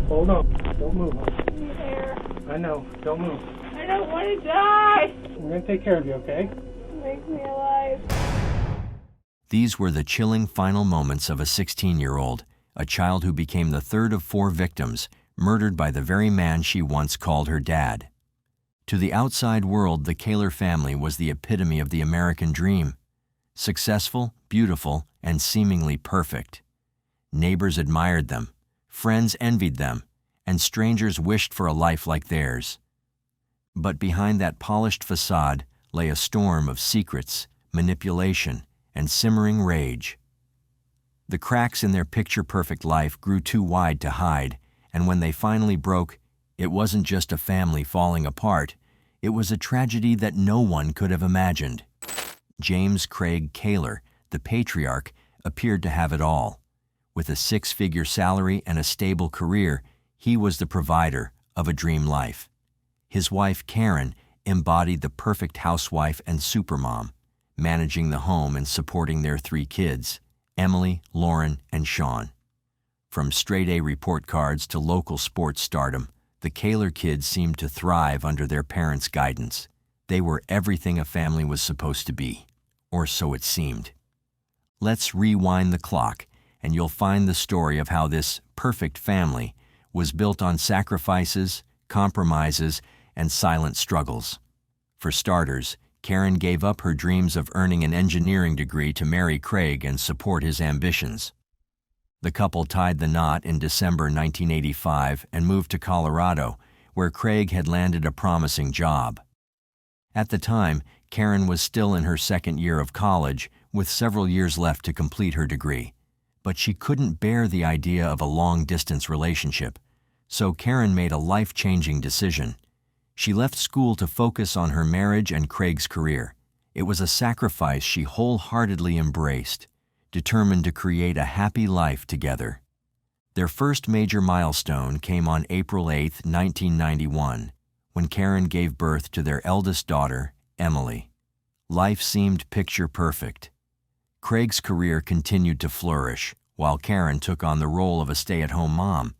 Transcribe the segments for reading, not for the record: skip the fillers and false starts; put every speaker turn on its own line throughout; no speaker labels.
Hold on. Don't move.
There.
I know. Don't move.
I don't want to die.
We're going to take care of you, okay?
Make me alive.
These were the chilling final moments of a 16-year-old, a child who became the third of 4 victims, murdered by the very man she once called her dad. To the outside world, the Kahler family was the epitome of the American dream. Successful, beautiful, and seemingly perfect. Neighbors admired them, friends envied them, and strangers wished for a life like theirs. But behind that polished facade lay a storm of secrets, manipulation, and simmering rage. The cracks in their picture-perfect life grew too wide to hide, and when they finally broke, it wasn't just a family falling apart, it was a tragedy that no one could have imagined. James Craig Kahler, the patriarch, appeared to have it all. With a 6-figure salary and a stable career, he was the provider of a dream life. His wife, Karen, embodied the perfect housewife and supermom, managing the home and supporting their 3 kids, Emily, Lauren, and Sean. From straight-A report cards to local sports stardom, the Kahler kids seemed to thrive under their parents' guidance. They were everything a family was supposed to be, or so it seemed. Let's rewind the clock, and you'll find the story of how this perfect family was built on sacrifices, compromises, and silent struggles. For starters, Karen gave up her dreams of earning an engineering degree to marry Craig and support his ambitions. The couple tied the knot in December 1985 and moved to Colorado, where Craig had landed a promising job. At the time, Karen was still in her 2nd year of college, with several years left to complete her degree. But she couldn't bear the idea of a long-distance relationship, so Karen made a life-changing decision. She left school to focus on her marriage and Craig's career. It was a sacrifice she wholeheartedly embraced, determined to create a happy life together. Their first major milestone came on April 8, 1991, when Karen gave birth to their eldest daughter, Emily. Life seemed picture perfect. Craig's career continued to flourish, while Karen took on the role of a stay-at-home mom.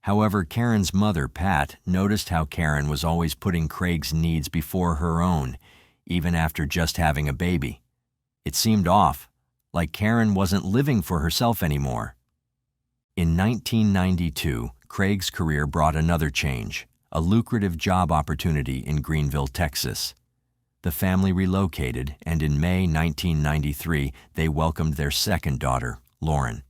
However, Karen's mother, Pat, noticed how Karen was always putting Craig's needs before her own, even after just having a baby. It seemed off, like Karen wasn't living for herself anymore. In 1992, Craig's career brought another change, a lucrative job opportunity in Greenville, Texas. The family relocated, and in May 1993, they welcomed their 2nd daughter, Lauren.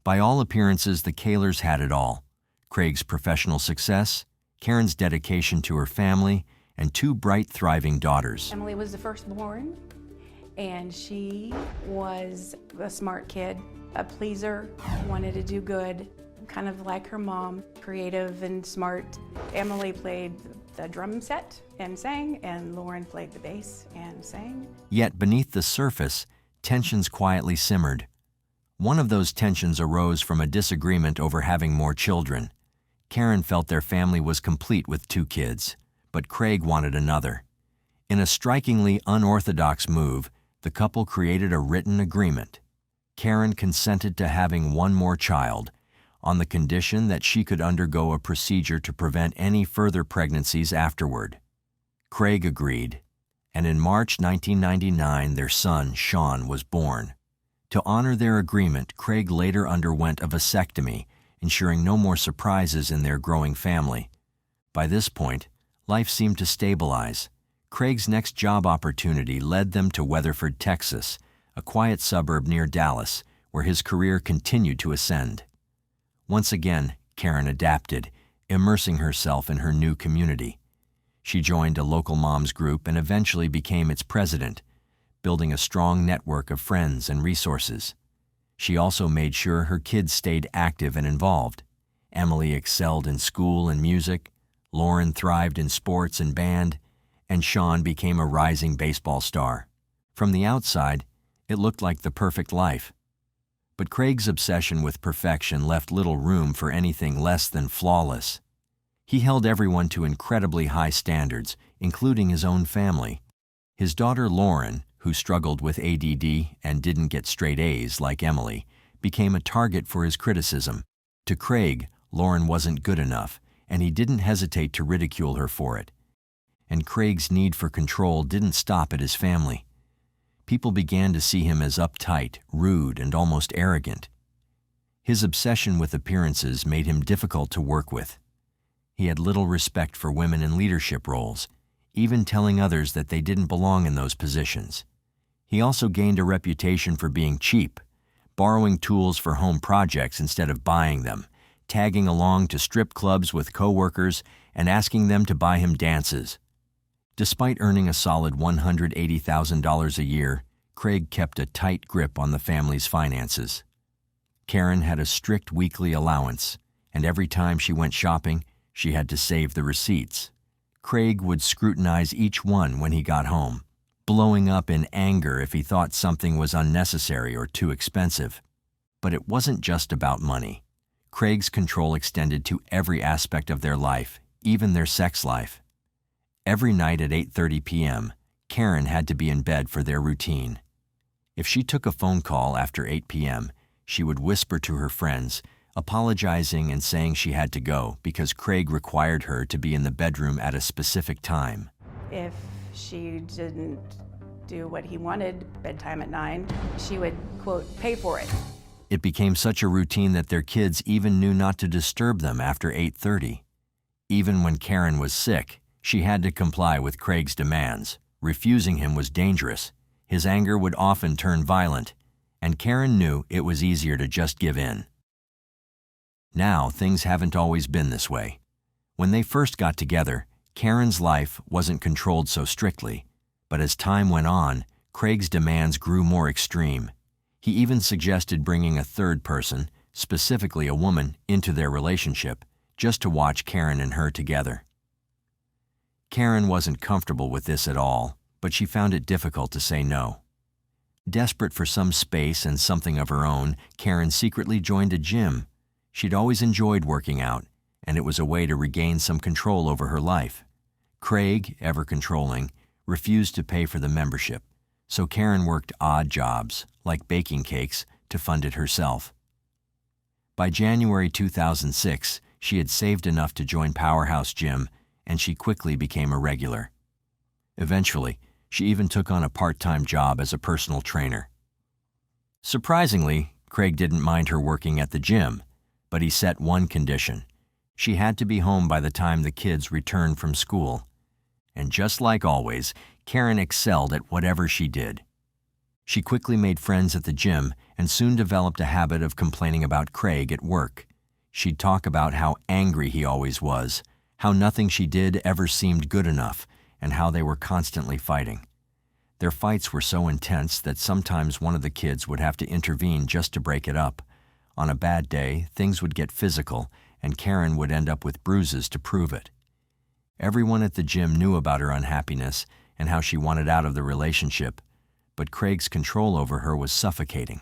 By all appearances, the Kahlers had it all: Craig's professional success, Karen's dedication to her family, and 2 bright, thriving daughters.
Emily was the firstborn, and she was a smart kid, a pleaser, wanted to do good, kind of like her mom, creative and smart. Emily played the drum set and sang, and Lauren played the bass and sang.
Yet beneath the surface, tensions quietly simmered. One of those tensions arose from a disagreement over having more children. Karen felt their family was complete with 2 kids, but Craig wanted another. In a strikingly unorthodox move, the couple created a written agreement. Karen consented to having 1 more child, on the condition that she could undergo a procedure to prevent any further pregnancies afterward. Craig agreed, and in March 1999, their son, Sean, was born. To honor their agreement, Craig later underwent a vasectomy, ensuring no more surprises in their growing family. By this point, life seemed to stabilize. Craig's next job opportunity led them to Weatherford, Texas, a quiet suburb near Dallas, where his career continued to ascend. Once again, Karen adapted, immersing herself in her new community. She joined a local moms group and eventually became its president, building a strong network of friends and resources. She also made sure her kids stayed active and involved. Emily excelled in school and music, Lauren thrived in sports and band, and Sean became a rising baseball star. From the outside, it looked like the perfect life. But Craig's obsession with perfection left little room for anything less than flawless. He held everyone to incredibly high standards, including his own family. His daughter Lauren, who struggled with ADD and didn't get straight A's like Emily, became a target for his criticism. To Craig, Lauren wasn't good enough, and he didn't hesitate to ridicule her for it. And Craig's need for control didn't stop at his family. People began to see him as uptight, rude, and almost arrogant. His obsession with appearances made him difficult to work with. He had little respect for women in leadership roles, even telling others that they didn't belong in those positions. He also gained a reputation for being cheap, borrowing tools for home projects instead of buying them, tagging along to strip clubs with coworkers, and asking them to buy him dances. Despite earning a solid $180,000 a year, Craig kept a tight grip on the family's finances. Karen had a strict weekly allowance, and every time she went shopping, she had to save the receipts. Craig would scrutinize each one when he got home, blowing up in anger if he thought something was unnecessary or too expensive. But it wasn't just about money. Craig's control extended to every aspect of their life, even their sex life. Every night at 8:30 p.m., Karen had to be in bed for their routine. If she took a phone call after 8 p.m., she would whisper to her friends, apologizing and saying she had to go because Craig required her to be in the bedroom at a specific time.
If she didn't do what he wanted, bedtime at 9, she would, quote, pay for it.
It became such a routine that their kids even knew not to disturb them after 8:30. Even when Karen was sick, she had to comply with Craig's demands. Refusing him was dangerous. His anger would often turn violent, and Karen knew it was easier to just give in. Now, things haven't always been this way. When they first got together, Karen's life wasn't controlled so strictly, but as time went on, Craig's demands grew more extreme. He even suggested bringing a third person, specifically a woman, into their relationship, just to watch Karen and her together. Karen wasn't comfortable with this at all, but she found it difficult to say no. Desperate for some space and something of her own, Karen secretly joined a gym. She'd always enjoyed working out, and it was a way to regain some control over her life. Craig, ever controlling, refused to pay for the membership, so Karen worked odd jobs, like baking cakes, to fund it herself. By January 2006, she had saved enough to join Powerhouse Gym, and she quickly became a regular. Eventually, she even took on a part-time job as a personal trainer. Surprisingly, Craig didn't mind her working at the gym, but he set one condition. She had to be home by the time the kids returned from school. And just like always, Karen excelled at whatever she did. She quickly made friends at the gym and soon developed a habit of complaining about Craig at work. She'd talk about how angry he always was, how nothing she did ever seemed good enough, and how they were constantly fighting. Their fights were so intense that sometimes one of the kids would have to intervene just to break it up. On a bad day, things would get physical, and Karen would end up with bruises to prove it. Everyone at the gym knew about her unhappiness and how she wanted out of the relationship, but Craig's control over her was suffocating.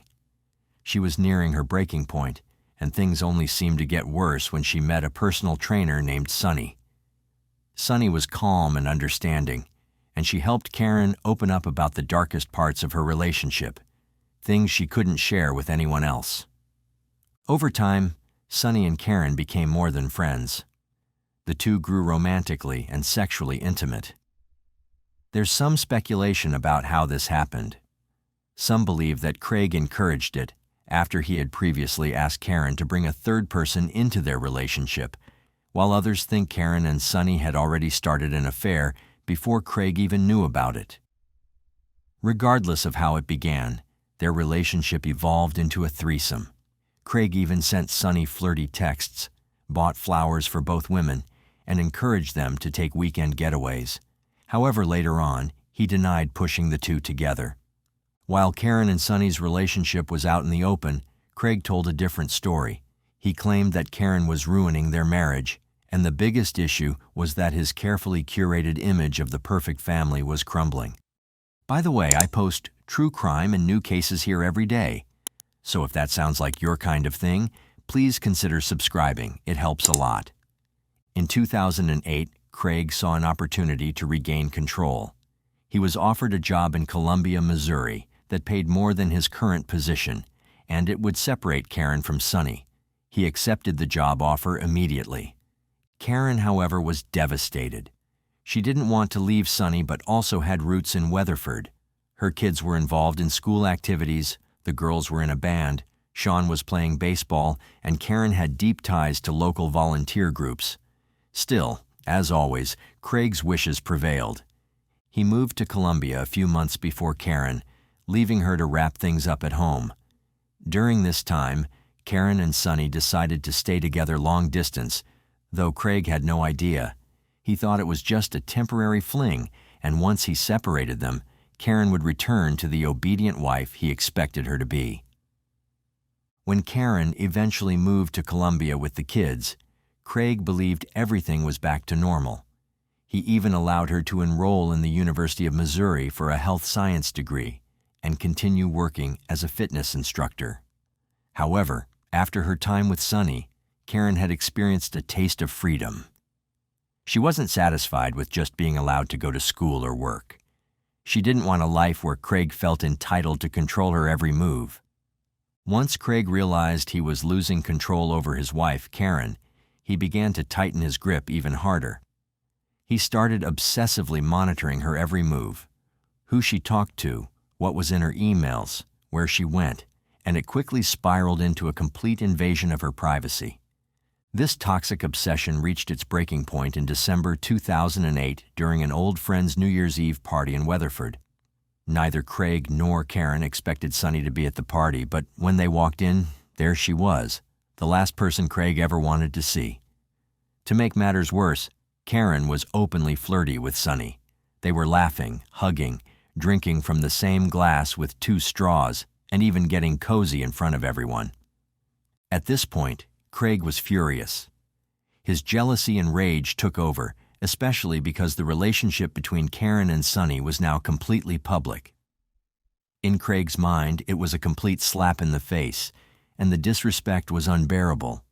She was nearing her breaking point, and things only seemed to get worse when she met a personal trainer named Sunny. Sunny was calm and understanding, and she helped Karen open up about the darkest parts of her relationship, things she couldn't share with anyone else. Over time, Sunny and Karen became more than friends. The two grew romantically and sexually intimate. There's some speculation about how this happened. Some believe that Craig encouraged it after he had previously asked Karen to bring a third person into their relationship, while others think Karen and Sunny had already started an affair before Craig even knew about it. Regardless of how it began, their relationship evolved into a threesome. Craig even sent Sunny flirty texts, bought flowers for both women, and encouraged them to take weekend getaways. However, later on, he denied pushing the two together. While Karen and Sunny's relationship was out in the open, Craig told a different story. He claimed that Karen was ruining their marriage, and the biggest issue was that his carefully curated image of the perfect family was crumbling. By the way, I post true crime and new cases here every day. So if that sounds like your kind of thing, please consider subscribing. It helps a lot. In 2008, Craig saw an opportunity to regain control. He was offered a job in Columbia, Missouri, that paid more than his current position, and it would separate Karen from Sunny. He accepted the job offer immediately. Karen, however, was devastated. She didn't want to leave Sonny but also had roots in Weatherford. Her kids were involved in school activities, the girls were in a band, Sean was playing baseball, and Karen had deep ties to local volunteer groups. Still, as always, Craig's wishes prevailed. He moved to Columbia a few months before Karen, leaving her to wrap things up at home. During this time, Karen and Sonny decided to stay together long distance, though Craig had no idea. He thought it was just a temporary fling, and once he separated them, Karen would return to the obedient wife he expected her to be. When Karen eventually moved to Columbia with the kids, Craig believed everything was back to normal. He even allowed her to enroll in the University of Missouri for a health science degree and continue working as a fitness instructor. However, after her time with Sonny, Karen had experienced a taste of freedom. She wasn't satisfied with just being allowed to go to school or work. She didn't want a life where Craig felt entitled to control her every move. Once Craig realized he was losing control over his wife, Karen, he began to tighten his grip even harder. He started obsessively monitoring her every move, who she talked to, what was in her emails, where she went, and it quickly spiraled into a complete invasion of her privacy. This toxic obsession reached its breaking point in December 2008 during an old friend's New Year's Eve party in Weatherford. Neither Craig nor Karen expected Sonny to be at the party, but when they walked in, there she was, the last person Craig ever wanted to see. To make matters worse, Karen was openly flirty with Sonny. They were laughing, hugging, drinking from the same glass with 2 straws, and even getting cozy in front of everyone. At this point, Craig was furious. His jealousy and rage took over, especially because the relationship between Karen and Sonny was now completely public. In Craig's mind, it was a complete slap in the face, and the disrespect was unbearable.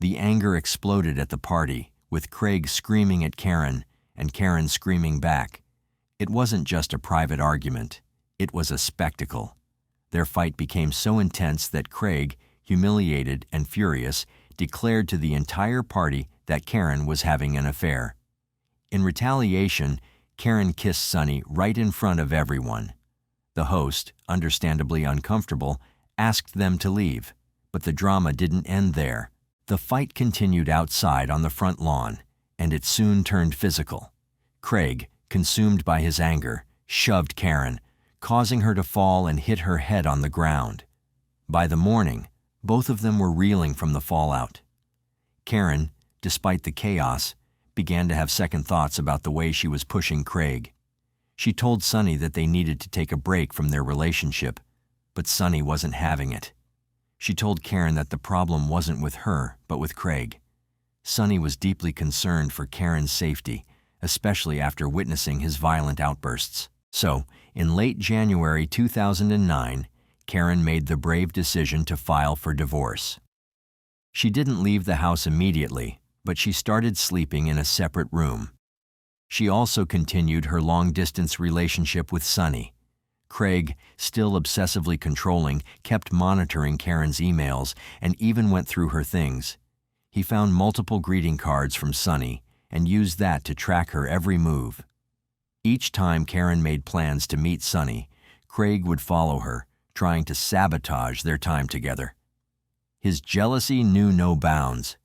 The anger exploded at the party, with Craig screaming at Karen and Karen screaming back. It wasn't just a private argument. It was a spectacle. Their fight became so intense that Craig, humiliated and furious, declared to the entire party that Karen was having an affair. In retaliation, Karen kissed Sonny right in front of everyone. The host, understandably uncomfortable, asked them to leave, but the drama didn't end there. The fight continued outside on the front lawn, and it soon turned physical. Craig, consumed by his anger, shoved Karen, causing her to fall and hit her head on the ground. By the morning, both of them were reeling from the fallout. Karen, despite the chaos, began to have second thoughts about the way she was pushing Craig. She told Sonny that they needed to take a break from their relationship, but Sonny wasn't having it. She told Karen that the problem wasn't with her, but with Craig. Sonny was deeply concerned for Karen's safety, especially after witnessing his violent outbursts. So, in late January 2009, Karen made the brave decision to file for divorce. She didn't leave the house immediately, but she started sleeping in a separate room. She also continued her long-distance relationship with Sonny. Craig, still obsessively controlling, kept monitoring Karen's emails and even went through her things. He found multiple greeting cards from Sonny and used that to track her every move. Each time Karen made plans to meet Sonny, Craig would follow her, trying to sabotage their time together. His jealousy knew no bounds.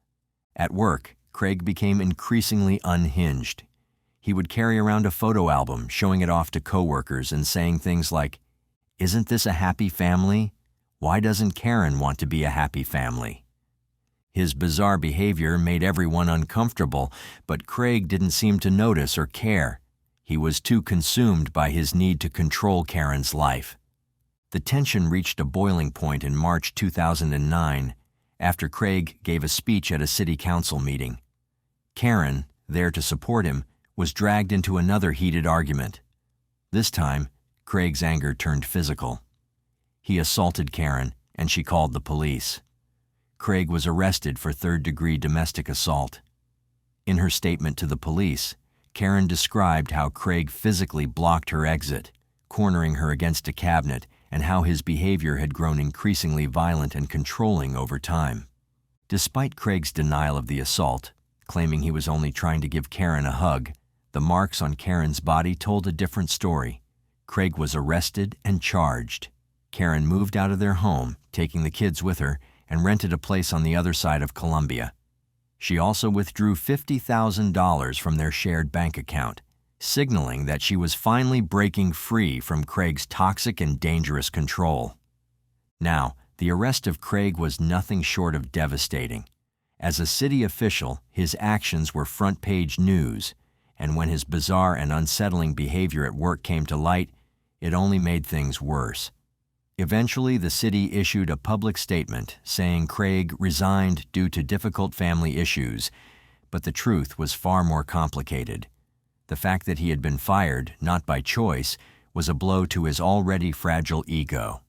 At work, Craig became increasingly unhinged. He would carry around a photo album, showing it off to coworkers and saying things like, "Isn't this a happy family? Why doesn't Karen want to be a happy family?" His bizarre behavior made everyone uncomfortable, but Craig didn't seem to notice or care. He was too consumed by his need to control Karen's life. The tension reached a boiling point in March 2009, after Craig gave a speech at a city council meeting. Karen, there to support him, was dragged into another heated argument. This time, Craig's anger turned physical. He assaulted Karen, and she called the police. Craig was arrested for third-degree domestic assault. In her statement to the police, Karen described how Craig physically blocked her exit, cornering her against a cabinet, and how his behavior had grown increasingly violent and controlling over time. Despite Craig's denial of the assault, claiming he was only trying to give Karen a hug, the marks on Karen's body told a different story. Craig was arrested and charged. Karen moved out of their home, taking the kids with her, and rented a place on the other side of Columbia. She also withdrew $50,000 from their shared bank account, signaling that she was finally breaking free from Craig's toxic and dangerous control. Now, the arrest of Craig was nothing short of devastating. As a city official, his actions were front-page news, and when his bizarre and unsettling behavior at work came to light, it only made things worse. Eventually, the city issued a public statement saying Craig resigned due to difficult family issues, but the truth was far more complicated. The fact that he had been fired, not by choice, was a blow to his already fragile ego.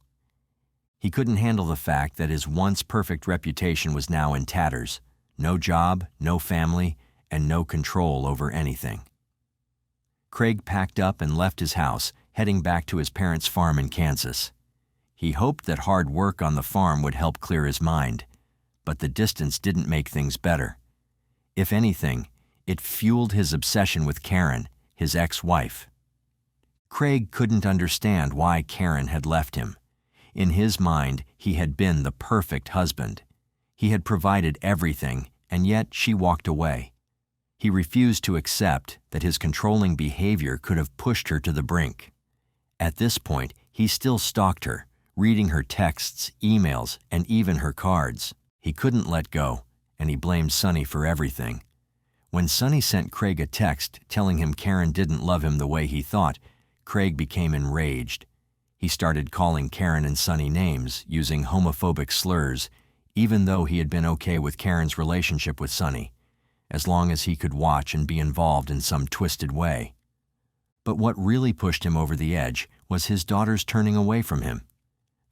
He couldn't handle the fact that his once perfect reputation was now in tatters. No job, no family, and no control over anything. Craig packed up and left his house, heading back to his parents' farm in Kansas. He hoped that hard work on the farm would help clear his mind, but the distance didn't make things better. If anything, it fueled his obsession with Karen, his ex-wife. Craig couldn't understand why Karen had left him. In his mind, he had been the perfect husband. He had provided everything, and yet she walked away. He refused to accept that his controlling behavior could have pushed her to the brink. At this point, he still stalked her, reading her texts, emails, and even her cards. He couldn't let go, and he blamed Sonny for everything. When Sonny sent Craig a text telling him Karen didn't love him the way he thought, Craig became enraged. He started calling Karen and Sonny names, using homophobic slurs, even though he had been okay with Karen's relationship with Sonny, as long as he could watch and be involved in some twisted way. But what really pushed him over the edge was his daughters turning away from him.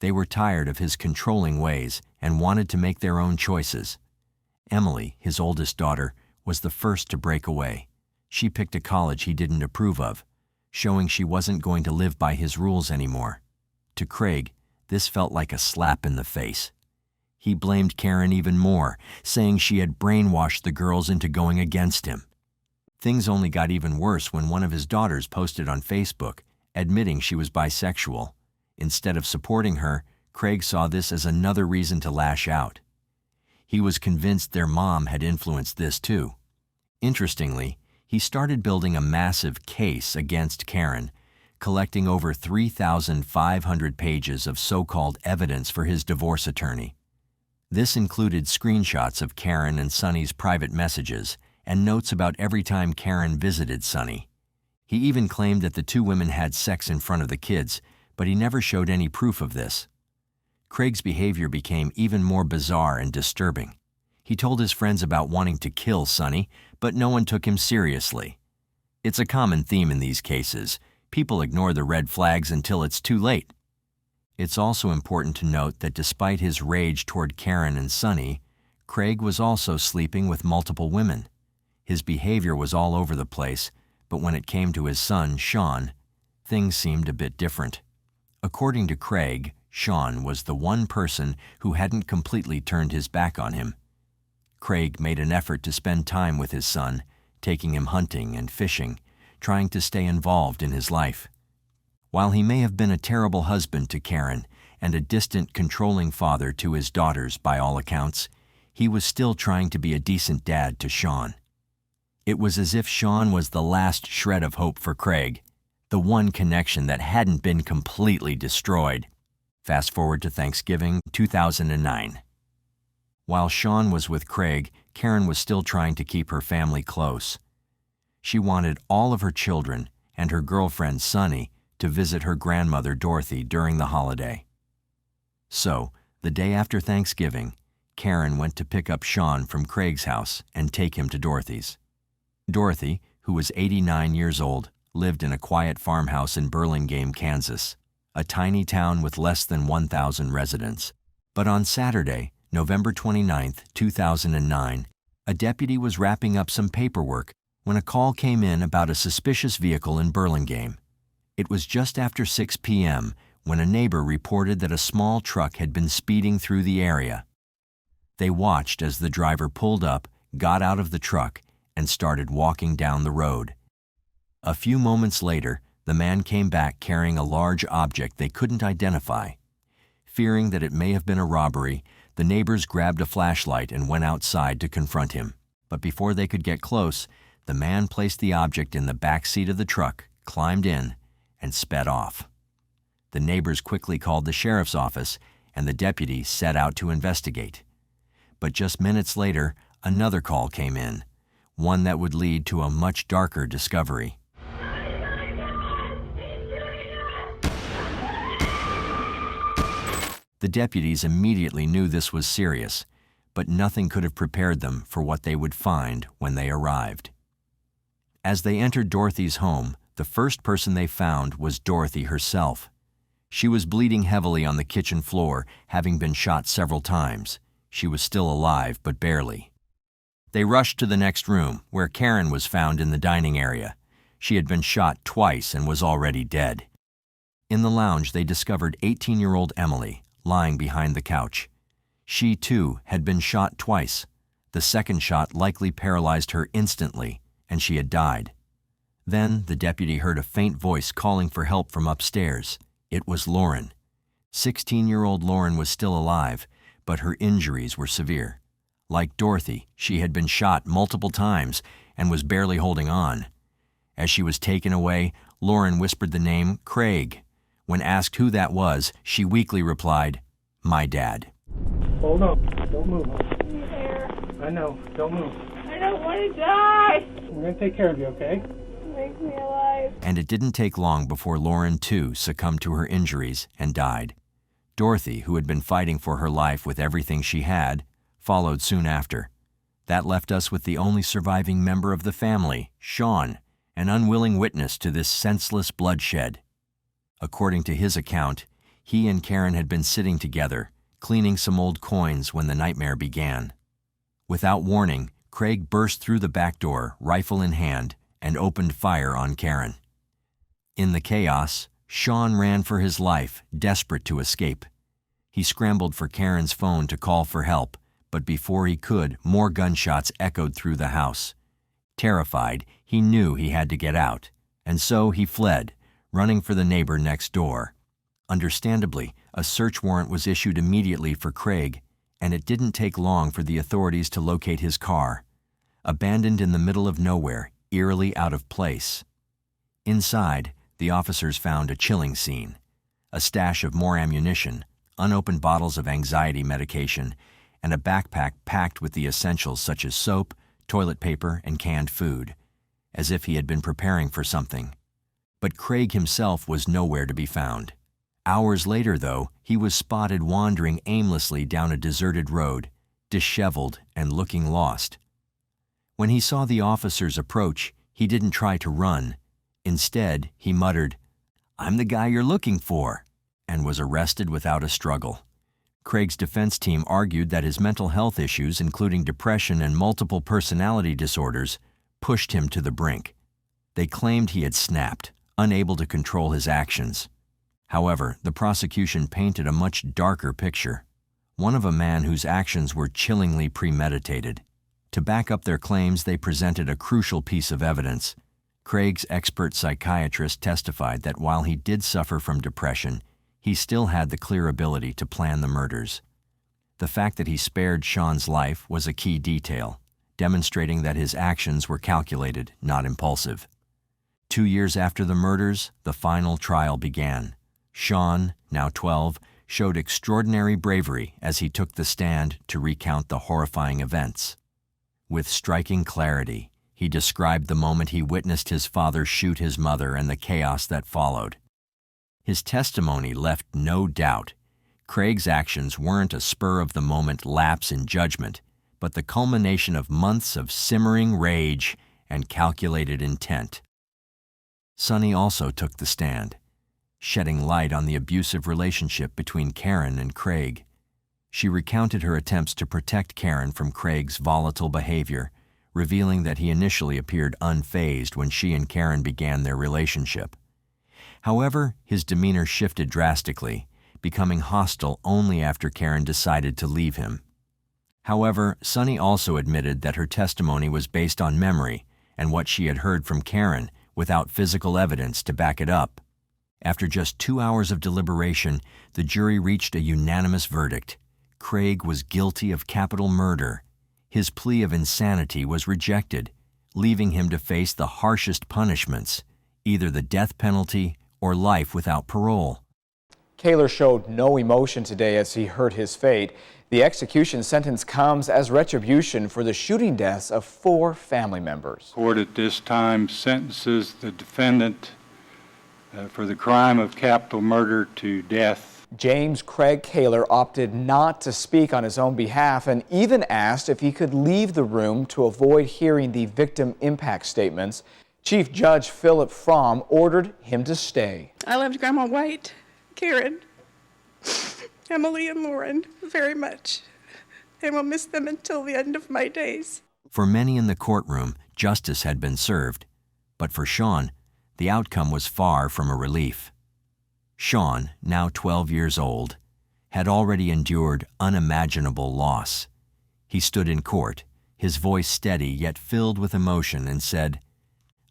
They were tired of his controlling ways and wanted to make their own choices. Emily, his oldest daughter, was the first to break away. She picked a college he didn't approve of, showing she wasn't going to live by his rules anymore. To Craig, this felt like a slap in the face. He blamed Karen even more, saying she had brainwashed the girls into going against him. Things only got even worse when one of his daughters posted on Facebook, admitting she was bisexual. Instead of supporting her, Craig saw this as another reason to lash out. He was convinced their mom had influenced this too. Interestingly, he started building a massive case against Karen, collecting over 3,500 pages of so-called evidence for his divorce attorney. This included screenshots of Karen and Sonny's private messages and notes about every time Karen visited Sonny. He even claimed that the two women had sex in front of the kids, but he never showed any proof of this. Craig's behavior became even more bizarre and disturbing. He told his friends about wanting to kill Sonny, but no one took him seriously. It's a common theme in these cases. People ignore the red flags until it's too late. It's also important to note that despite his rage toward Karen and Sonny, Craig was also sleeping with multiple women. His behavior was all over the place, but when it came to his son, Sean, things seemed a bit different. According to Craig, Sean was the one person who hadn't completely turned his back on him. Craig made an effort to spend time with his son, taking him hunting and fishing, trying to stay involved in his life. While he may have been a terrible husband to Karen and a distant, controlling father to his daughters by all accounts, he was still trying to be a decent dad to Sean. It was as if Sean was the last shred of hope for Craig, the one connection that hadn't been completely destroyed. Fast forward to Thanksgiving 2009. While Sean was with Craig, Karen was still trying to keep her family close. She wanted all of her children and her girlfriend Sonny to visit her grandmother Dorothy during the holiday. So, the day after Thanksgiving, Karen went to pick up Sean from Craig's house and take him to Dorothy's. Dorothy, who was 89 years old, lived in a quiet farmhouse in Burlingame, Kansas, a tiny town with less than 1,000 residents. But on Saturday, November 29, 2009, a deputy was wrapping up some paperwork when a call came in about a suspicious vehicle in Burlingame. It was just after 6 p.m. when a neighbor reported that a small truck had been speeding through the area. They watched as the driver pulled up, got out of the truck, and started walking down the road. A few moments later, the man came back carrying a large object they couldn't identify. Fearing that it may have been a robbery, the neighbors grabbed a flashlight and went outside to confront him. But before they could get close, the man placed the object in the back seat of the truck, climbed in, and sped off. The neighbors quickly called the sheriff's office, and the deputy set out to investigate. But just minutes later, another call came in, one that would lead to a much darker discovery. The deputies immediately knew this was serious, but nothing could have prepared them for what they would find when they arrived. As they entered Dorothy's home, the first person they found was Dorothy herself. She was bleeding heavily on the kitchen floor, having been shot several times. She was still alive, but barely. They rushed to the next room, where Karen was found in the dining area. She had been shot twice and was already dead. In the lounge, they discovered 18-year-old Emily, lying behind the couch. She, too, had been shot twice. The second shot likely paralyzed her instantly, and she had died. Then the deputy heard a faint voice calling for help from upstairs. It was Lauren. 16-year-old Lauren was still alive, but her injuries were severe. Like Dorothy, she had been shot multiple times and was barely holding on. As she was taken away, Lauren whispered the name Craig. When asked who that was, she weakly replied, "My dad."
Hold on. Don't move.
I'm here.
I know. Don't move.
I don't want to die.
I'm going to take care of you, okay?
Make me alive.
And it didn't take long before Lauren, too, succumbed to her injuries and died. Dorothy, who had been fighting for her life with everything she had, followed soon after. That left us with the only surviving member of the family, Sean, an unwilling witness to this senseless bloodshed. According to his account, he and Karen had been sitting together, cleaning some old coins when the nightmare began. Without warning, Craig burst through the back door, rifle in hand, and opened fire on Karen. In the chaos, Sean ran for his life, desperate to escape. He scrambled for Karen's phone to call for help, but before he could, more gunshots echoed through the house. Terrified, he knew he had to get out, and so he fled, running for the neighbor next door. Understandably, a search warrant was issued immediately for Craig, and it didn't take long for the authorities to locate his car. Abandoned in the middle of nowhere, eerily out of place. Inside, the officers found a chilling scene: a stash of more ammunition, unopened bottles of anxiety medication, and a backpack packed with the essentials such as soap, toilet paper, and canned food, as if he had been preparing for something. But Craig himself was nowhere to be found. Hours later, though, he was spotted wandering aimlessly down a deserted road, disheveled and looking lost. When he saw the officers approach, he didn't try to run. Instead, he muttered, "I'm the guy you're looking for," and was arrested without a struggle. Craig's defense team argued that his mental health issues, including depression and multiple personality disorders, pushed him to the brink. They claimed he had snapped, unable to control his actions. However, the prosecution painted a much darker picture, one of a man whose actions were chillingly premeditated. To back up their claims, they presented a crucial piece of evidence. Craig's expert psychiatrist testified that while he did suffer from depression, he still had the clear ability to plan the murders. The fact that he spared Sean's life was a key detail, demonstrating that his actions were calculated, not impulsive. 2 years after the murders, the final trial began. Sean, now 12, showed extraordinary bravery as he took the stand to recount the horrifying events. With striking clarity, he described the moment he witnessed his father shoot his mother and the chaos that followed. His testimony left no doubt. Craig's actions weren't a spur-of-the-moment lapse in judgment, but the culmination of months of simmering rage and calculated intent. Sonny also took the stand, shedding light on the abusive relationship between Karen and Craig. She recounted her attempts to protect Karen from Craig's volatile behavior, revealing that he initially appeared unfazed when she and Karen began their relationship. However, his demeanor shifted drastically, becoming hostile only after Karen decided to leave him. However, Sunny also admitted that her testimony was based on memory and what she had heard from Karen without physical evidence to back it up. After just 2 hours of deliberation, the jury reached a unanimous verdict. Craig was guilty of capital murder. His plea of insanity was rejected, leaving him to face the harshest punishments, either the death penalty or life without parole.
Kahler showed no emotion today as he heard his fate. The execution sentence comes as retribution for the shooting deaths of 4 family members.
Court at this time sentences the defendant for the crime of capital murder to death.
James Craig Kahler opted not to speak on his own behalf and even asked if he could leave the room to avoid hearing the victim impact statements. Chief Judge Philip Fromm ordered him to stay.
I loved Grandma White, Karen, Emily, and Lauren very much, and will miss them until the end of my days.
For many in the courtroom, justice had been served, but for Sean, the outcome was far from a relief. Sean, now 12 years old, had already endured unimaginable loss. He stood in court, his voice steady yet filled with emotion, and said,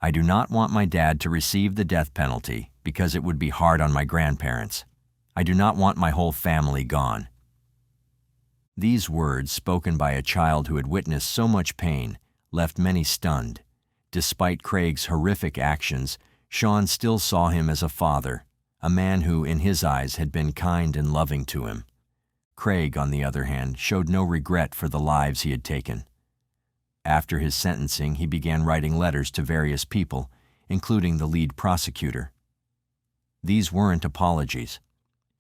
"I do not want my dad to receive the death penalty because it would be hard on my grandparents. I do not want my whole family gone." These words, spoken by a child who had witnessed so much pain, left many stunned. Despite Craig's horrific actions, Sean still saw him as a father, a man who, in his eyes, had been kind and loving to him. Craig, on the other hand, showed no regret for the lives he had taken. After his sentencing, he began writing letters to various people, including the lead prosecutor. These weren't apologies.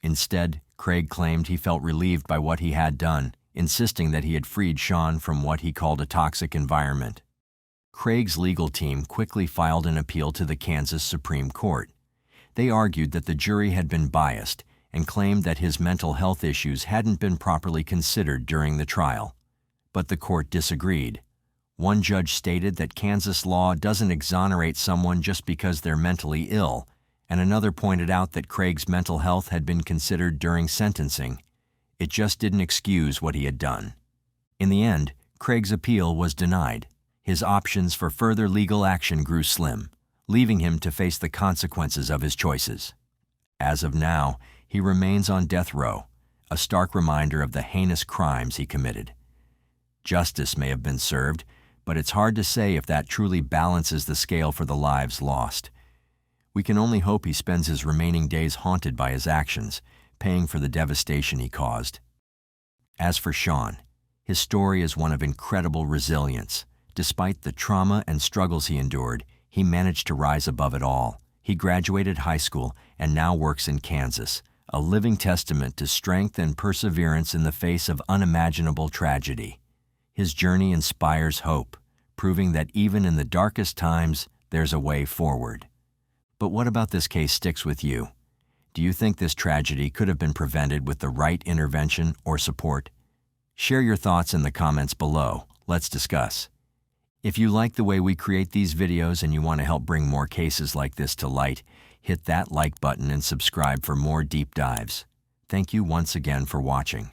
Instead, Craig claimed he felt relieved by what he had done, insisting that he had freed Sean from what he called a toxic environment. Craig's legal team quickly filed an appeal to the Kansas Supreme Court. They argued that the jury had been biased and claimed that his mental health issues hadn't been properly considered during the trial. But the court disagreed. One judge stated that Kansas law doesn't exonerate someone just because they're mentally ill, and another pointed out that Craig's mental health had been considered during sentencing. It just didn't excuse what he had done. In the end, Craig's appeal was denied. His options for further legal action grew slim, leaving him to face the consequences of his choices. As of now, he remains on death row, a stark reminder of the heinous crimes he committed. Justice may have been served, but it's hard to say if that truly balances the scale for the lives lost. We can only hope he spends his remaining days haunted by his actions, paying for the devastation he caused. As for Sean, his story is one of incredible resilience. Despite the trauma and struggles he endured, he managed to rise above it all. He graduated high school and now works in Kansas, a living testament to strength and perseverance in the face of unimaginable tragedy. His journey inspires hope, proving that even in the darkest times, there's a way forward. But what about this case sticks with you? Do you think this tragedy could have been prevented with the right intervention or support? Share your thoughts in the comments below. Let's discuss. If you like the way we create these videos and you want to help bring more cases like this to light, hit that like button and subscribe for more deep dives. Thank you once again for watching.